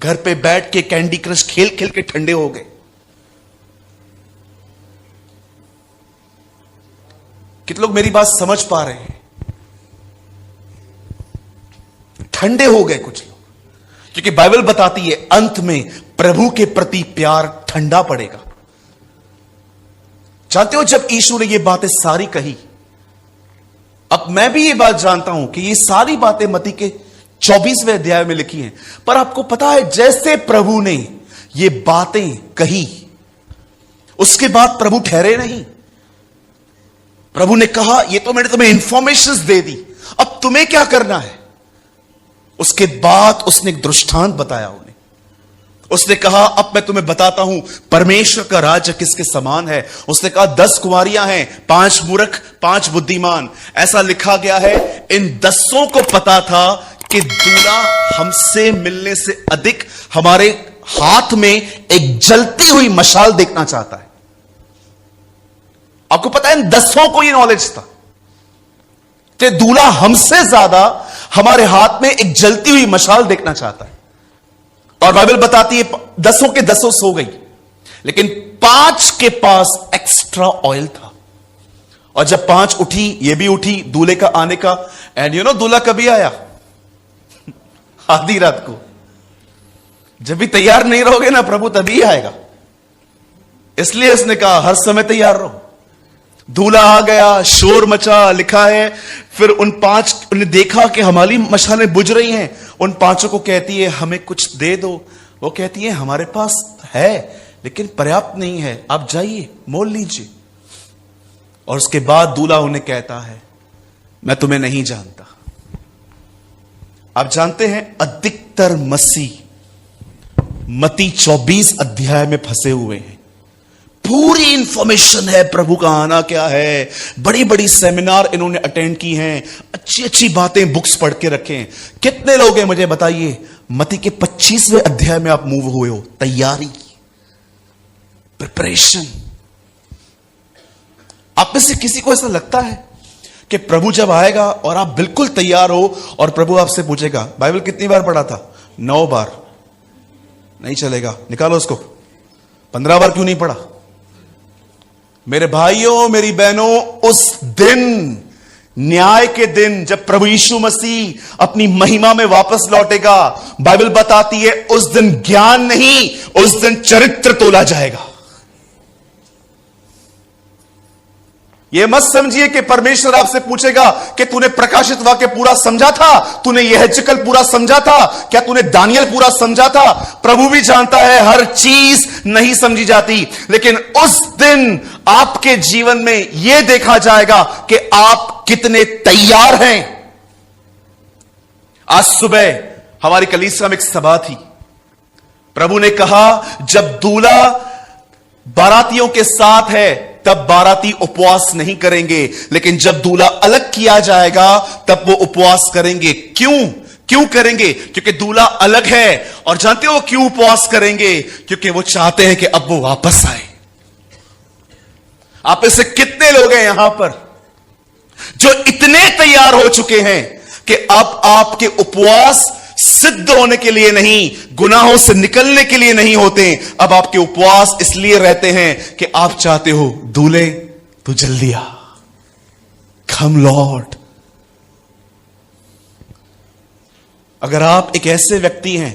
घर पे बैठ के कैंडी क्रश खेल खेल के ठंडे हो गए। कितने लोग मेरी बात समझ पा रहे हैं? ठंडे हो गए कुछ लोग, क्योंकि बाइबल बताती है अंत में प्रभु के प्रति प्यार ठंडा पड़ेगा। जानते हो, जब यीशु ने ये बातें सारी कही, अब मैं भी ये बात जानता हूं कि ये सारी बातें मत्ती के 24वें अध्याय में लिखी हैं, पर आपको पता है जैसे प्रभु ने ये बातें कही, उसके बाद प्रभु ठहरे नहीं। प्रभु ने कहा, ये तो मैंने तुम्हें इंफॉर्मेशंस दे दी, अब तुम्हें क्या करना है। उसके बाद उसने एक दृष्टांत बताया उन्हें। उसने कहा, अब मैं तुम्हें बताता हूं परमेश्वर का राज्य किसके समान है। उसने कहा 10 कुंवारियां हैं, 5 मूर्ख 5 बुद्धिमान। ऐसा लिखा गया है, इन 10 को पता था कि दूल्हा हमसे मिलने से अधिक हमारे हाथ में एक जलती हुई मशाल देखना चाहता है। आपको पता है, इन 10 को यह नॉलेज था कि दूल्हा हमसे ज्यादा हमारे हाथ में एक जलती हुई मशाल देखना चाहता है। और बाइबल बताती है 10 के 10 सो गई, लेकिन 5 के पास एक्स्ट्रा ऑयल था। और जब 5 उठी, ये भी उठी दूल्हे का आने का। एंड यू नो दूल्हा कभी आया? आधी रात को। जब भी तैयार नहीं रहोगे ना प्रभु, तभी आएगा। इसलिए उसने कहा हर समय तैयार रहो। दूल्हा आ गया, शोर मचा। लिखा है फिर उन 5 ने देखा कि हमारी मशालें बुझ रही हैं। उन 5 को कहती है, हमें कुछ दे दो। वो कहती है, हमारे पास है लेकिन पर्याप्त नहीं है, आप जाइए मोल लीजिए। और उसके बाद दूल्हा उन्हें कहता है, मैं तुम्हें नहीं जानता। आप जानते हैं, अधिकतर मसीह मत्ती 24 अध्याय में फंसे हुए हैं। पूरी इंफॉर्मेशन है प्रभु का आना क्या है, बड़ी बड़ी सेमिनार इन्होंने अटेंड की हैं, अच्छी अच्छी बातें बुक्स पढ़ के रखे हैं। कितने लोग हैं मुझे बताइए, मत्ती के 25वें अध्याय में आप मूव हुए हो? तैयारी, प्रिपरेशन। आप में से किसी को ऐसा लगता है कि प्रभु जब आएगा और आप बिल्कुल तैयार हो और प्रभु आपसे पूछेगा, बाइबल कितनी बार पढ़ा था? 9 बार। नहीं चलेगा, निकालो उसको। 15 बार क्यों नहीं पढ़ा? मेरे भाइयों मेरी बहनों, उस दिन, न्याय के दिन, जब प्रभु यीशु मसीह अपनी महिमा में वापस लौटेगा, बाइबल बताती है उस दिन ज्ञान नहीं, उस दिन चरित्र तोला जाएगा। यह मत समझिए कि परमेश्वर आपसे पूछेगा कि तूने प्रकाशित वाक्य पूरा समझा था, तूने यहेजकेल पूरा समझा था, क्या तूने दानियल पूरा समझा था। प्रभु भी जानता है हर चीज नहीं समझी जाती, लेकिन उस दिन आपके जीवन में यह देखा जाएगा कि आप कितने तैयार हैं। आज सुबह हमारी कलीसिया में एक सभा थी। प्रभु ने कहा, जब दूल्हा बारातियों के साथ है तब बाराती उपवास नहीं करेंगे, लेकिन जब दूल्हा अलग किया जाएगा तब वो उपवास करेंगे। क्यों करेंगे? क्योंकि दूल्हा अलग है। और जानते हो वो क्यों उपवास करेंगे? क्योंकि वो चाहते हैं कि अब वो वापस आए। आप में से कितने लोग हैं यहां पर जो इतने तैयार हो चुके हैं कि अब आपके उपवास सिद्ध होने के लिए नहीं, गुनाहों से निकलने के लिए नहीं होते। अब आपके उपवास इसलिए रहते हैं कि आप चाहते हो, दूल्हे तू जल्दी आ, कम लॉर्ड। अगर आप एक ऐसे व्यक्ति हैं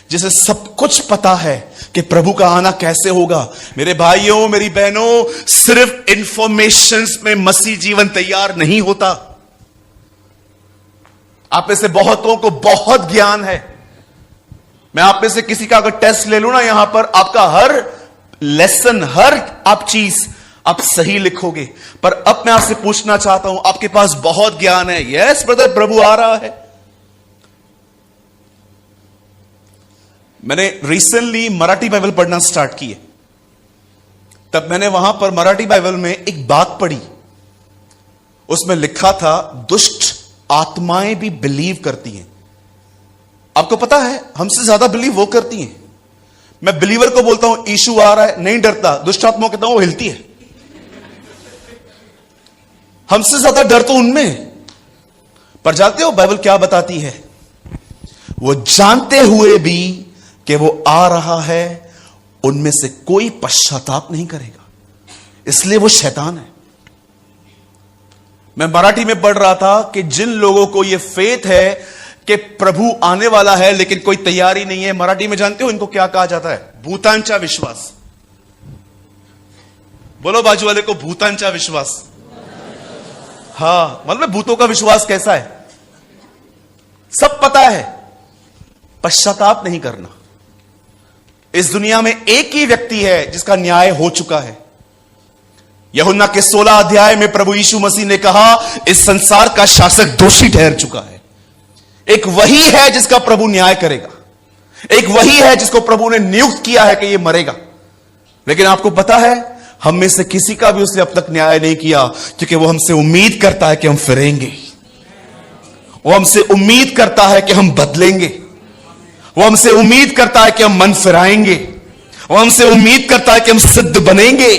जिसे सब कुछ पता है कि प्रभु का आना कैसे होगा, मेरे भाइयों मेरी बहनों, सिर्फ इंफॉर्मेशंस में मसीह जीवन तैयार नहीं होता। आप में से बहुतों को बहुत ज्ञान है। मैं आप में से किसी का अगर टेस्ट ले लूं ना यहां पर, आपका हर लेसन, हर आप चीज आप सही लिखोगे। पर अब मैं आपसे पूछना चाहता हूं, आपके पास बहुत ज्ञान है, यस ब्रदर, प्रभु आ रहा है। मैंने रिसेंटली मराठी बाइबल पढ़ना स्टार्ट की है, तब मैंने वहां पर मराठी बाइबल में एक बात पढ़ी। उसमें लिखा था, दुष्ट आत्माएं भी बिलीव करती हैं। आपको पता है हमसे ज्यादा बिलीव वो करती हैं। मैं बिलीवर को बोलता हूं यीशु आ रहा है, नहीं डरता। दुष्ट आत्माओं कहता हूं वो हिलती है। हमसे ज्यादा डर तो उनमें। पर जानते हो बाइबल क्या बताती है? वो जानते हुए भी कि वो आ रहा है, उनमें से कोई पश्चाताप नहीं करेगा, इसलिए वो शैतान है। मैं मराठी में पढ़ रहा था कि जिन लोगों को यह फेथ है कि प्रभु आने वाला है लेकिन कोई तैयारी नहीं है, मराठी में जानते हो इनको क्या कहा जाता है? भूतांचा विश्वास। बोलो बाजू वाले को, भूतांचा विश्वास। हाँ, मतलब भूतों का विश्वास कैसा है? सब पता है, पश्चाताप नहीं करना। इस दुनिया में एक ही व्यक्ति है जिसका न्याय हो चुका है। यूहन्ना के 16 अध्याय में प्रभु यीशु मसीह ने कहा, इस संसार का शासक दोषी ठहर चुका है। एक वही है जिसका प्रभु न्याय करेगा, एक वही है जिसको प्रभु ने नियुक्त किया है कि यह मरेगा। लेकिन आपको पता है, हम में से किसी का भी उसने अब तक न्याय नहीं किया, क्योंकि वो हमसे उम्मीद करता है कि हम फिरेंगे, वो हमसे उम्मीद करता है कि हम बदलेंगे, वो हमसे उम्मीद करता है कि हम मन फिराएंगे, वो हमसे उम्मीद करता है कि हम सिद्ध बनेंगे।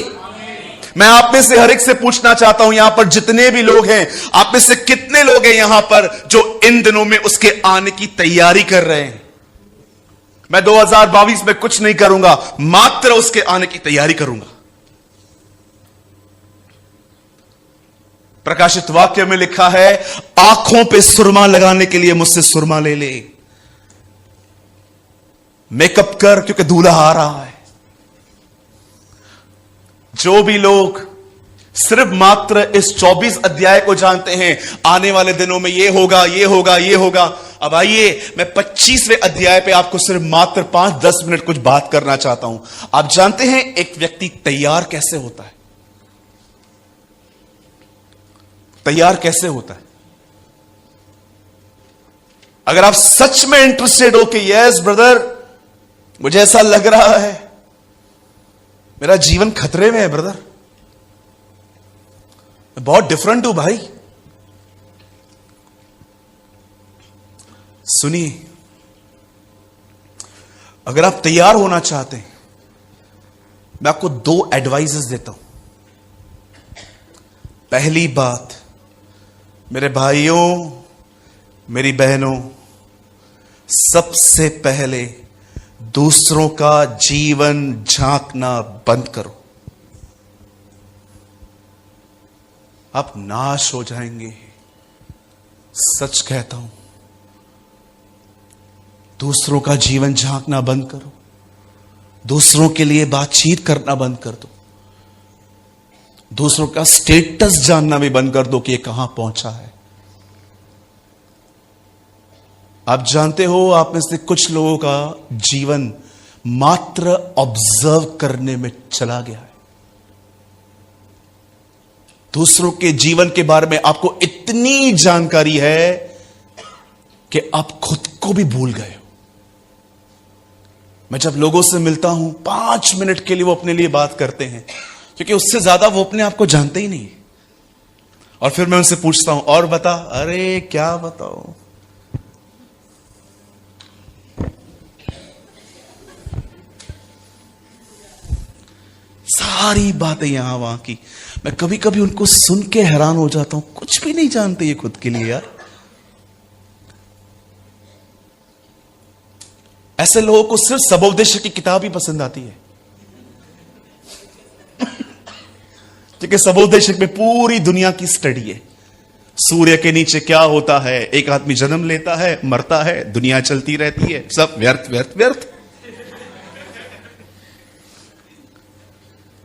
मैं आप में से हर एक से पूछना चाहता हूं, यहां पर जितने भी लोग हैं, आप में से कितने लोग हैं यहां पर जो इन दिनों में उसके आने की तैयारी कर रहे हैं? मैं 2022 में कुछ नहीं करूंगा, मात्र उसके आने की तैयारी करूंगा। प्रकाशित वाक्य में लिखा है, आंखों पे सुरमा लगाने के लिए मुझसे सुरमा ले ले, मेकअप कर, क्योंकि दूल्हा आ रहा है। जो भी लोग सिर्फ मात्र इस 24 अध्याय को जानते हैं, आने वाले दिनों में ये होगा, ये होगा, ये होगा। अब आइए, मैं 25वें अध्याय पे आपको सिर्फ मात्र 5-10 मिनट कुछ बात करना चाहता हूं। आप जानते हैं एक व्यक्ति तैयार कैसे होता है? तैयार कैसे होता है? अगर आप सच में इंटरेस्टेड हो कि यस ब्रदर, मुझे ऐसा लग रहा है मेरा जीवन खतरे में है ब्रदर, मैं बहुत डिफरेंट हूं भाई, सुनिए, अगर आप तैयार होना चाहते हैं, मैं आपको 2 एडवाइजेस देता हूं। पहली बात, मेरे भाइयों, मेरी बहनों, सबसे पहले दूसरों का जीवन झांकना बंद करो। आप नाश हो जाएंगे, सच कहता हूं। दूसरों का जीवन झांकना बंद करो, दूसरों के लिए बातचीत करना बंद कर दो, दूसरों का स्टेटस जानना भी बंद कर दो कि ये कहां पहुंचा है। आप जानते हो, आप में से कुछ लोगों का जीवन मात्र ऑब्जर्व करने में चला गया है। दूसरों के जीवन के बारे में आपको इतनी जानकारी है कि आप खुद को भी भूल गए हो। मैं जब लोगों से मिलता हूं, 5 मिनट के लिए वो अपने लिए बात करते हैं, क्योंकि उससे ज्यादा वो अपने आप को जानते ही नहीं। और फिर मैं उनसे पूछता हूं, और बता। अरे क्या बताओ, सारी बातें यहां वहां की। मैं कभी कभी उनको सुन के हैरान हो जाता हूं, कुछ भी नहीं जानते ये खुद के लिए यार। ऐसे लोगों को सिर्फ सबोपदेशक की किताब ही पसंद आती है, क्योंकि सबोपदेशक में पूरी दुनिया की स्टडी है। सूर्य के नीचे क्या होता है, एक आदमी जन्म लेता है, मरता है, दुनिया चलती रहती है, सब व्यर्थ व्यर्थ व्यर्थ।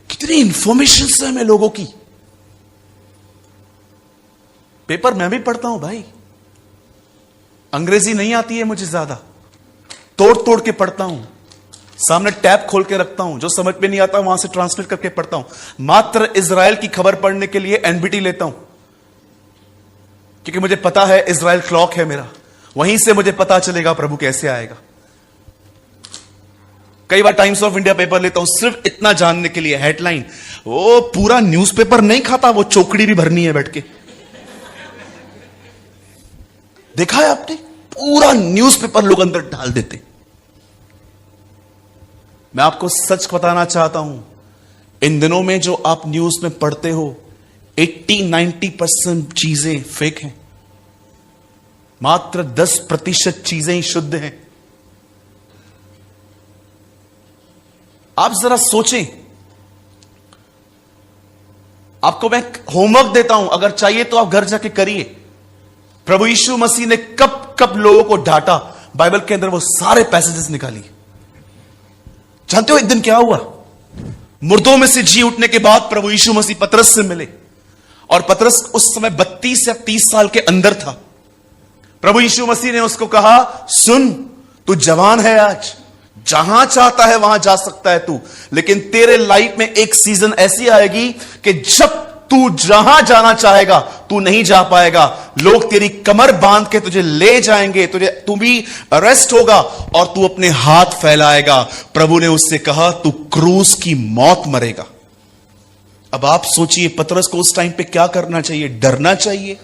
कितनी इंफॉर्मेशन है हमें लोगों की। पेपर मैं भी पढ़ता हूं भाई, अंग्रेजी नहीं आती है मुझे ज्यादा, तोड़ तोड़ के पढ़ता हूं, सामने टैब खोल के रखता हूं, जो समझ में नहीं आता वहां से ट्रांसलेट करके पढ़ता हूं। मात्र इजराइल की खबर पढ़ने के लिए एनबीटी लेता हूं, क्योंकि मुझे पता है इजराइल क्लॉक है मेरा, वहीं से मुझे पता चलेगा प्रभु कैसे आएगा। कई बार टाइम्स ऑफ इंडिया पेपर लेता हूं सिर्फ इतना जानने के लिए, हेडलाइन। वो पूरा न्यूज़पेपर नहीं खाता, वो चौकड़ी भी भरनी है बैठ के। देखा है आपने, पूरा न्यूज़पेपर लोग अंदर डाल देते। मैं आपको सच बताना चाहता हूं, इन दिनों में जो आप न्यूज में पढ़ते हो, 80-90% चीजें फेक हैं, मात्र 10% चीजें ही शुद्ध हैं। आप जरा सोचें, आपको मैं होमवर्क देता हूं, अगर चाहिए तो आप घर जाके करिए। प्रभु यीशु मसीह ने कब कब लोगों को डांटा, बाइबल के अंदर वो सारे पैसेजेस निकालिए। जानते हो एक दिन क्या हुआ? मुर्दों में से जी उठने के बाद प्रभु यीशु मसीह पतरस से मिले, और पतरस उस समय 32 या 30 साल के अंदर था। प्रभु यीशु मसीह ने उसको कहा, सुन, तू जवान है, आज जहां चाहता है वहां जा सकता है तू, लेकिन तेरे लाइफ में एक सीजन ऐसी आएगी कि जब तू जहां जाना चाहेगा तू नहीं जा पाएगा। लोग तेरी कमर बांध के तुझे ले जाएंगे, तू भी अरेस्ट होगा और तू अपने हाथ फैलाएगा। प्रभु ने उससे कहा, तू क्रूस की मौत मरेगा। अब आप सोचिए, पतरस को उस टाइम पे क्या करना चाहिए? डरना चाहिए,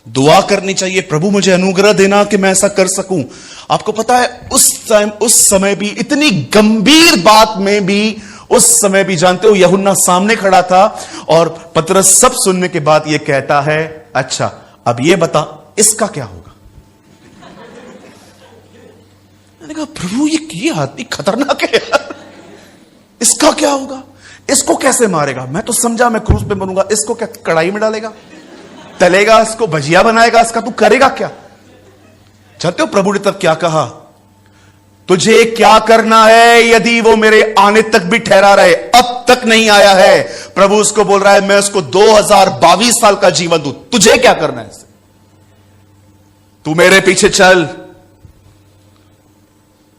दुआ करनी चाहिए, प्रभु मुझे अनुग्रह देना कि मैं ऐसा कर सकूं। आपको पता है उस समय भी, इतनी गंभीर बात में भी, उस समय भी जानते हो यूहन्ना सामने खड़ा था, और पतरस सब सुनने के बाद यह कहता है, अच्छा अब यह बता इसका क्या होगा? मैंने कहा, प्रभु ये आदमी खतरनाक है यार, इसका क्या होगा? इसको कैसे मारेगा? मैं तो समझा मैं क्रूस पे बनूंगा, इसको क्या कढ़ाई में डालेगा, तलेगा, इसको भजिया बनाएगा, इसका तू करेगा क्या? जानते हो प्रभु ने तब क्या कहा? तुझे क्या करना है यदि वो मेरे आने तक भी ठहरा रहे? अब तक नहीं आया है। प्रभु उसको बोल रहा है, मैं उसको 2022 साल का जीवन दूं, तुझे क्या करना है? तू मेरे पीछे चल।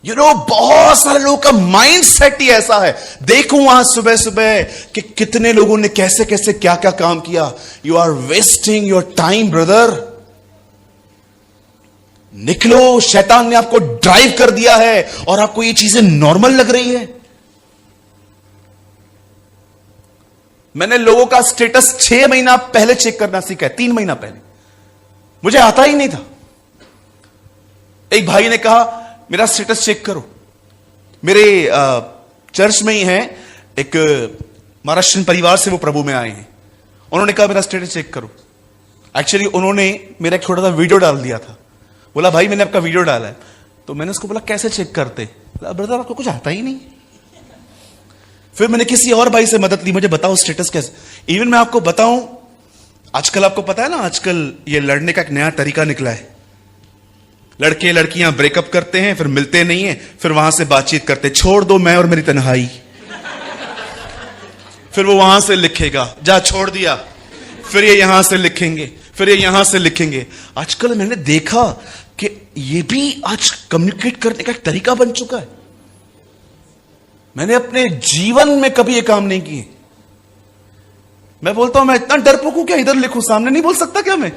बहुत सारे लोगों का माइंड सेट ही ऐसा है। देखो वहां सुबह सुबह कि कितने लोगों ने कैसे कैसे क्या क्या काम किया। You are wasting your time brother. निकलो, शैतान ने आपको ड्राइव कर दिया है और आपको ये चीजें नॉर्मल लग रही है। मैंने लोगों का स्टेटस 6 महीना पहले चेक करना सीखा है, 3 महीना पहले मुझे आता ही नहीं था। एक भाई ने कहा, मेरा स्टेटस चेक करो। मेरे चर्च में ही है एक महाराष्ट्र परिवार से, वो प्रभु में आए हैं। उन्होंने कहा मेरा स्टेटस चेक करो। एक्चुअली उन्होंने मेरा एक छोटा सा वीडियो डाल दिया था। बोला, भाई मैंने आपका वीडियो डाला है। तो मैंने उसको बोला, कैसे चेक करते? बोला, ब्रदर आपको कुछ आता ही नहीं। फिर मैंने किसी और भाई से मदद ली, मुझे बताओ स्टेटस कैसे। इवन मैं आपको बताऊं, आजकल आपको पता है ना, आजकल ये लड़ने का एक नया तरीका निकला है। लड़के लड़कियां ब्रेकअप करते हैं, फिर मिलते नहीं है, फिर वहां से बातचीत करते, छोड़ दो मैं और मेरी तन्हाई। फिर वो वहां से लिखेगा, जा छोड़ दिया। फिर ये यहां से लिखेंगे, फिर ये यहां से लिखेंगे। आजकल मैंने देखा कि ये भी आज कम्युनिकेट करने का एक तरीका बन चुका है। मैंने अपने जीवन में कभी ये काम नहीं किए। मैं बोलता हूं, मैं इतना डरपोक हूं क्या, इधर लिखूं, सामने नहीं बोल सकता क्या मैं?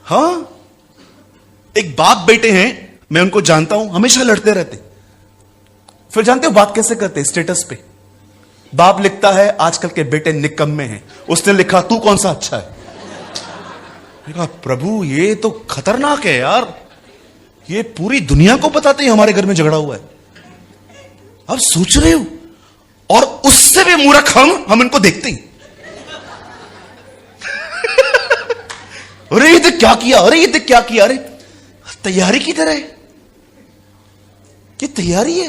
हाँ, एक बाप बेटे हैं, मैं उनको जानता हूं, हमेशा लड़ते रहते। फिर जानते हो बात कैसे करते? स्टेटस पे बाप लिखता है, आजकल के बेटे निकम्मे हैं। उसने लिखा, तू कौन सा अच्छा है? मैंने कहा, प्रभु ये तो खतरनाक है यार, ये पूरी दुनिया को बताते हैं हमारे घर में झगड़ा हुआ है। अब सोच रहे हो, और उससे भी मूर्ख हम इनको देखते हैं। अरे ये तो क्या किया, अरे ये तो क्या किया, अरे तैयारी की तरह ये तैयारी है।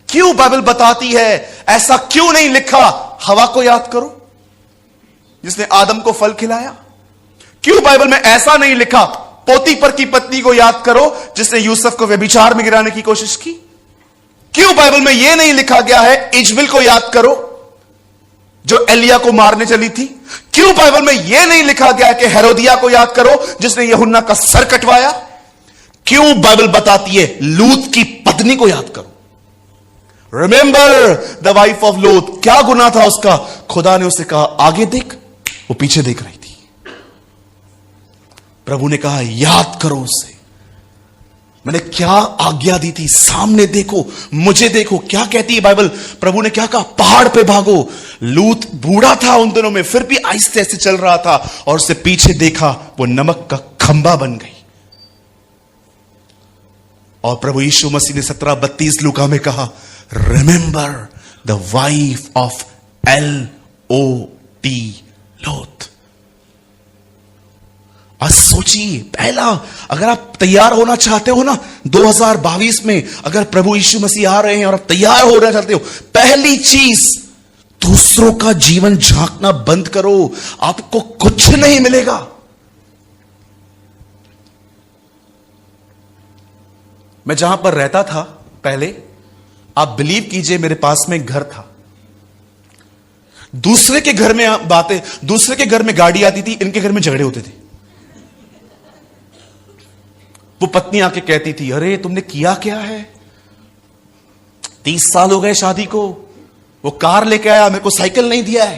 क्यों बाइबल बताती है ऐसा क्यों नहीं लिखा? हवा को याद करो जिसने आदम को फल खिलाया। क्यों बाइबल में ऐसा नहीं लिखा पोतीफर की पत्नी को याद करो जिसने यूसुफ को व्यभिचार में गिराने की कोशिश की? क्यों बाइबल में यह नहीं लिखा गया है इजबेल को याद करो जो एलिया को मारने चली थी? क्यों बाइबल में यह नहीं लिखा गया कि हेरोदिया को याद करो जिसने यूहन्ना का सर कटवाया? क्यों बाइबल बताती है लूत की पत्नी को याद करो? रिमेंबर द वाइफ ऑफ लूत। क्या गुनाह था उसका? खुदा ने उसे कहा आगे देख, वो पीछे देख रही थी। प्रभु ने कहा याद करो उसे, मैंने क्या आज्ञा दी थी, सामने देखो, मुझे देखो। क्या कहती है बाइबल? प्रभु ने क्या कहा? पहाड़ पे भागो। लूत बूढ़ा था उन दिनों में, फिर भी आहिस्ते आहिस्ते चल रहा था, और उसे पीछे देखा, वो नमक का खंबा बन गई। और प्रभु यीशु मसीह ने 17:32 लूका में कहा, remember the wife of LOT, लोथ। आज सोचिए, पहला, अगर आप तैयार होना चाहते हो ना 2022 में, अगर प्रभु यीशु मसीह आ रहे हैं और आप तैयार होना चाहते हो, पहली चीज, दूसरों का जीवन झांकना बंद करो, आपको कुछ नहीं मिलेगा। मैं जहां पर रहता था पहले, आप बिलीव कीजिए, मेरे पास में एक घर था। दूसरे के घर में बातें, दूसरे के घर में गाड़ी आती थी, इनके घर में झगड़े होते थे। वो पत्नी आके कहती थी, अरे तुमने किया क्या है, 30 साल हो गए शादी को, वो कार लेके आया, मेरे को साइकिल नहीं दिया है,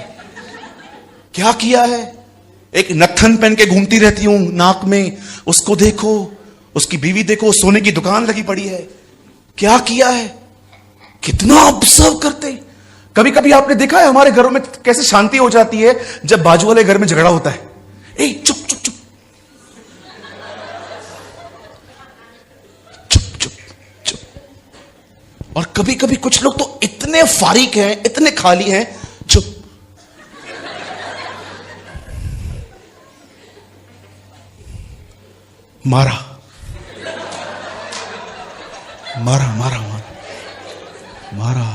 क्या किया है? एक नत्थन पहन के घूमती रहती हूं नाक में, उसको देखो, उसकी बीवी देखो, सोने की दुकान लगी पड़ी है, क्या किया है? कितना ऑब्जर्व करते। कभी कभी आपने देखा है हमारे घरों में कैसे शांति हो जाती है जब बाजू वाले घर में झगड़ा होता है। ए चुप चुप चुप चुप चुप चुप। और कभी कभी कुछ लोग तो इतने फारिक हैं, इतने खाली हैं, चुप। मारा मारा मारा मारा मारा,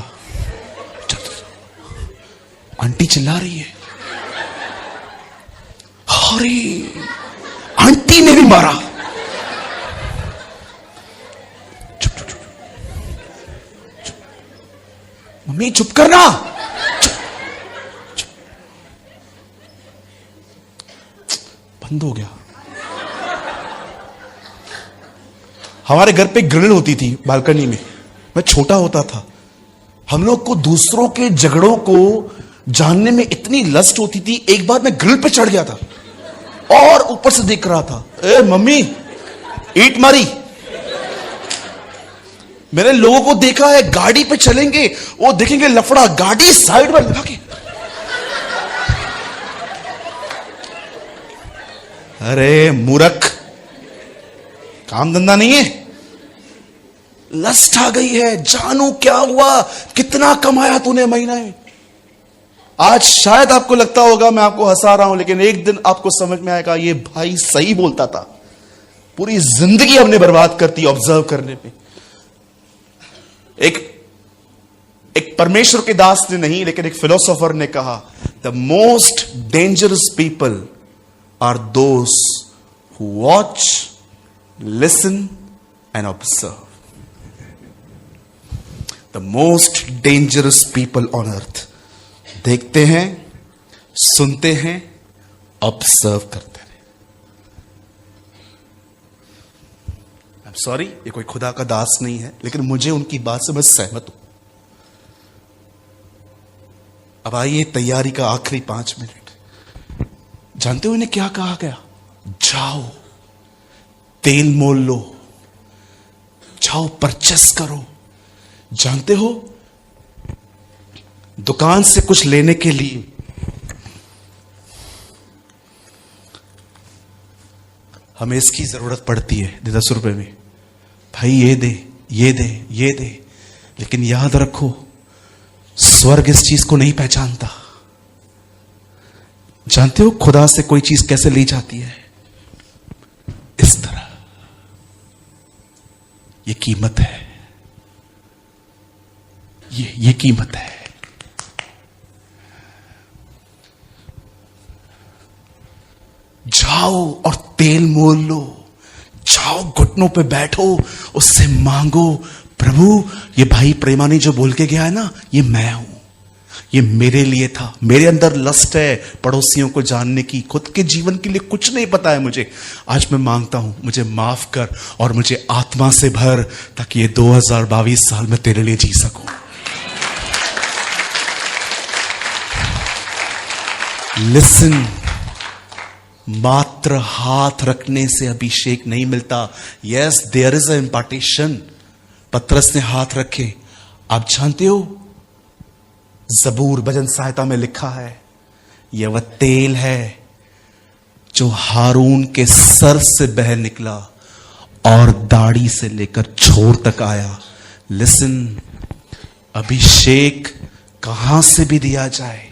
आंटी चिल्ला रही है, अरे आंटी ने भी मारा। चुप चुप चुप चुप, मम्मी चुप करना, चुप चुप, बंद हो गया। हमारे घर पे ग्रिल होती थी बालकनी में, मैं छोटा होता था। हम लोग को दूसरों के झगड़ों को जानने में इतनी लस्ट होती थी। एक बार मैं ग्रिल पे चढ़ गया था और ऊपर से देख रहा था, ए मम्मी ईंट मारी। मैंने लोगों को देखा है गाड़ी पे चलेंगे, वो देखेंगे लफड़ा, गाड़ी साइड में लगा के, अरे मूर्ख, काम धंधा नहीं है, लस्ट आ गई है। जानू क्या हुआ, कितना कमाया तूने महीना में। आज शायद आपको लगता होगा मैं आपको हंसा रहा हूं, लेकिन एक दिन आपको समझ में आएगा ये भाई सही बोलता था। पूरी जिंदगी हमने बर्बाद करती ऑब्जर्व करने पे। एक परमेश्वर के दास ने नहीं, लेकिन एक फिलोसोफर ने कहा, the most dangerous people are those who watch, listen and observe. The most dangerous people on earth, देखते हैं, सुनते हैं, ऑब्जर्व करते हैं। आई एम सॉरी, ये कोई खुदा का दास नहीं है, लेकिन मुझे उनकी बात से मैं सहमत हूं। अब आइए तैयारी का आखिरी 5 मिनट। जानते हो इन्हें क्या कहा गया? जाओ तेल मोल लो, जाओ परचेस करो। जानते हो दुकान से कुछ लेने के लिए हमें इसकी जरूरत पड़ती है 10 रुपए में, भाई ये दे ये दे ये दे। लेकिन याद रखो, स्वर्ग इस चीज को नहीं पहचानता। जानते हो खुदा से कोई चीज कैसे ली जाती है? इस तरह। ये कीमत है, ये कीमत है। जाओ और तेल मोल लो, जाओ घुटनों पे बैठो, उससे मांगो, प्रभु ये भाई प्रेमानी जो बोल के गया है ना, ये मैं हूं, ये मेरे लिए था। मेरे अंदर लस्ट है पड़ोसियों को जानने की, खुद के जीवन के लिए कुछ नहीं पता है मुझे। आज मैं मांगता हूं, मुझे माफ कर और मुझे आत्मा से भर, ताकि ये 2022 साल में तेरे लिए जी सकूं। लिसन, मात्र हाथ रखने से अभिषेक नहीं मिलता। Yes, there is a impartation. पतरस ने हाथ रखे। आप जानते हो जबूर भजन सहायता में लिखा है, यह वह तेल है जो हारून के सर से बह निकला और दाढ़ी से लेकर छोर तक आया। लिसन, अभिषेक कहां से भी दिया जाए,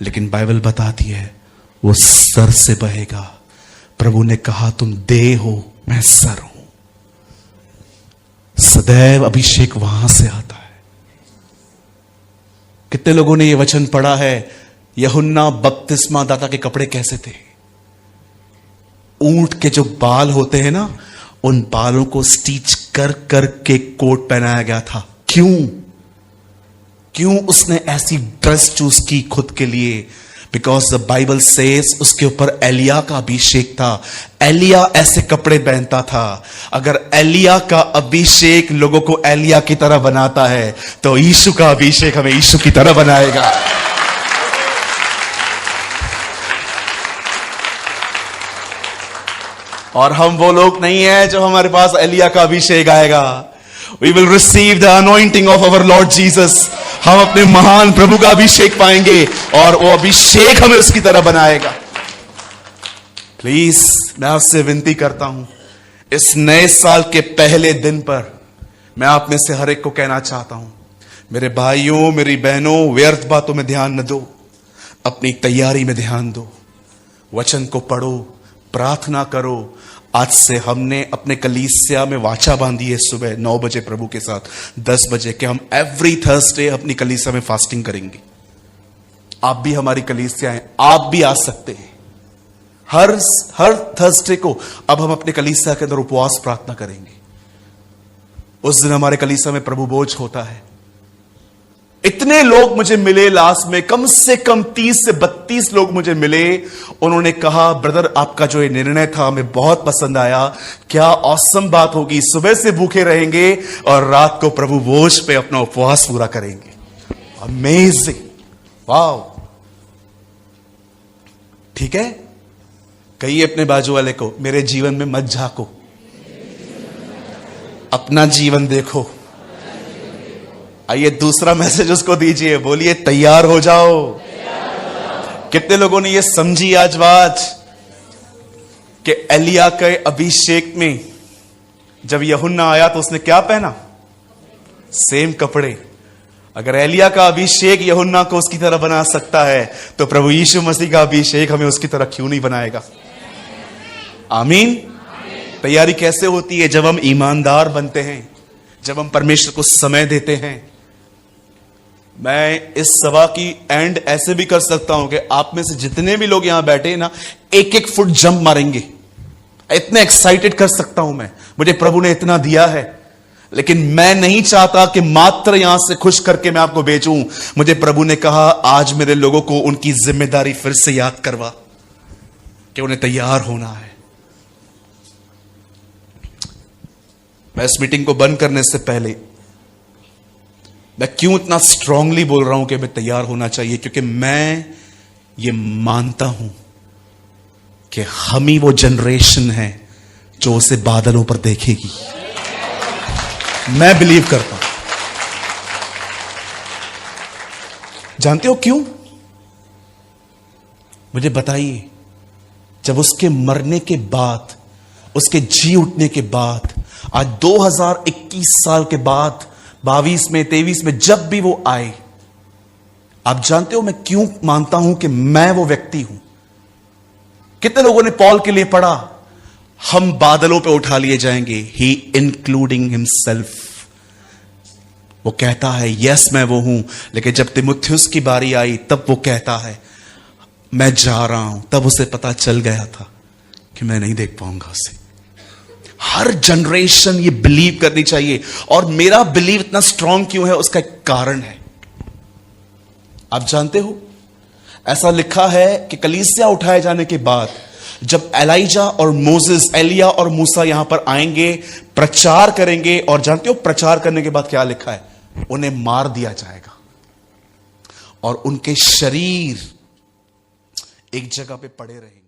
लेकिन बाइबल बताती है वो सर से बहेगा। प्रभु ने कहा तुम देह हो, मैं सर हूं। सदैव अभिषेक वहां से आता है। कितने लोगों ने यह वचन पढ़ा है, यूहन्ना बपतिस्मा दाता के कपड़े कैसे थे? ऊंट के जो बाल होते हैं ना, उन बालों को स्टिच कर कर के कोट पहनाया गया था। क्यों उसने ऐसी ड्रेस चूज की खुद के लिए? बिकॉज द बाइबल सेज उसके ऊपर एलिया का अभिषेक था। एलिया ऐसे कपड़े पहनता था। अगर एलिया का अभिषेक लोगों को एलिया की तरह बनाता है, तो यीशु का अभिषेक हमें यीशु की तरह बनाएगा। और हम वो लोग नहीं है जो हमारे पास एलिया का अभिषेक आएगा। We will receive the anointing of our Lord Jesus. हम अपने महान प्रभु का अभिषेक पाएंगे और वो अभिषेक हमें उसकी तरह बनाएगा। प्लीज मैं आपसे विनती करता हूं, इस नए साल के पहले दिन पर मैं आप में से हर एक को कहना चाहता हूं, मेरे भाइयों मेरी बहनों, व्यर्थ बातों में ध्यान न दो, अपनी तैयारी में ध्यान दो। वचन को पढ़ो, प्रार्थना करो। आज से हमने अपने कलीसिया में वाचा बांधी है सुबह 9 बजे प्रभु के साथ 10 बजे कि हम एवरी थर्सडे अपनी कलीसिया में फास्टिंग करेंगे। आप भी हमारी कलीसिया हैं, आप भी आ सकते हैं। हर थर्सडे को अब हम अपने कलीसिया के अंदर उपवास प्रार्थना करेंगे। उस दिन हमारे कलीसिया में प्रभु भोज होता है। इतने लोग मुझे मिले लास्ट में, कम से कम 30 से 32 लोग मुझे मिले। उन्होंने कहा ब्रदर आपका जो ये निर्णय था हमें बहुत पसंद आया, क्या ऑसम बात होगी, सुबह से भूखे रहेंगे और रात को प्रभु भोज पे अपना उपवास पूरा करेंगे। Amazing, wow. ठीक है, कहिए अपने बाजू वाले को, मेरे जीवन में मत झाको, अपना जीवन देखो। आइए दूसरा मैसेज उसको दीजिए, बोलिए तैयार हो जाओ। कितने लोगों ने ये समझी आज बात कि एलिया के अभिषेक में जब यूहन्ना आया तो उसने क्या पहना? सेम कपड़े। अगर एलिया का अभिषेक यूहन्ना को उसकी तरह बना सकता है, तो प्रभु यीशु मसीह का अभिषेक हमें उसकी तरह क्यों नहीं बनाएगा? आमीन। तैयारी कैसे होती है? जब हम ईमानदार बनते हैं, जब हम परमेश्वर को समय देते हैं। मैं इस सभा की एंड ऐसे भी कर सकता हूं कि आप में से जितने भी लोग यहां बैठे हैं ना, 1-1 फुट जंप मारेंगे। इतने एक्साइटेड कर सकता हूं मैं, मुझे प्रभु ने इतना दिया है। लेकिन मैं नहीं चाहता कि मात्र यहां से खुश करके मैं आपको भेजूं। मुझे प्रभु ने कहा आज मेरे लोगों को उनकी जिम्मेदारी फिर से याद करवा कि उन्हें तैयार होना है। मैं इस मीटिंग को बंद करने से पहले मैं क्यों इतना स्ट्रांगली बोल रहा हूं कि मैं तैयार होना चाहिए? क्योंकि मैं ये मानता हूं कि हम ही वो जनरेशन है जो उसे बादलों पर देखेगी। मैं बिलीव करता हूं। जानते हो क्यों? मुझे बताइए। जब उसके मरने के बाद, उसके जी उठने के बाद, आज 2021 साल के बाद 22 में 23 में जब भी वो आए, आप जानते हो मैं क्यों मानता हूं कि मैं वो व्यक्ति हूं? कितने लोगों ने पॉल के लिए पढ़ा, हम बादलों पे उठा लिए जाएंगे, ही इंक्लूडिंग हिमसेल्फ। वो कहता है यस मैं वो हूं, लेकिन जब तिमुथियुस की बारी आई तब वो कहता है मैं जा रहा हूं। तब उसे पता चल गया था कि मैं नहीं देख पाऊंगा उसे। हर जनरेशन ये बिलीव करनी चाहिए। और मेरा बिलीव इतना स्ट्रांग क्यों है, उसका एक कारण है। आप जानते हो, ऐसा लिखा है कि कलीसिया उठाए जाने के बाद जब एलाइजा और मोसेस, एलिया और मूसा यहां पर आएंगे, प्रचार करेंगे, और जानते हो प्रचार करने के बाद क्या लिखा है? उन्हें मार दिया जाएगा और उनके शरीर एक जगह पे पड़े रहेंगे।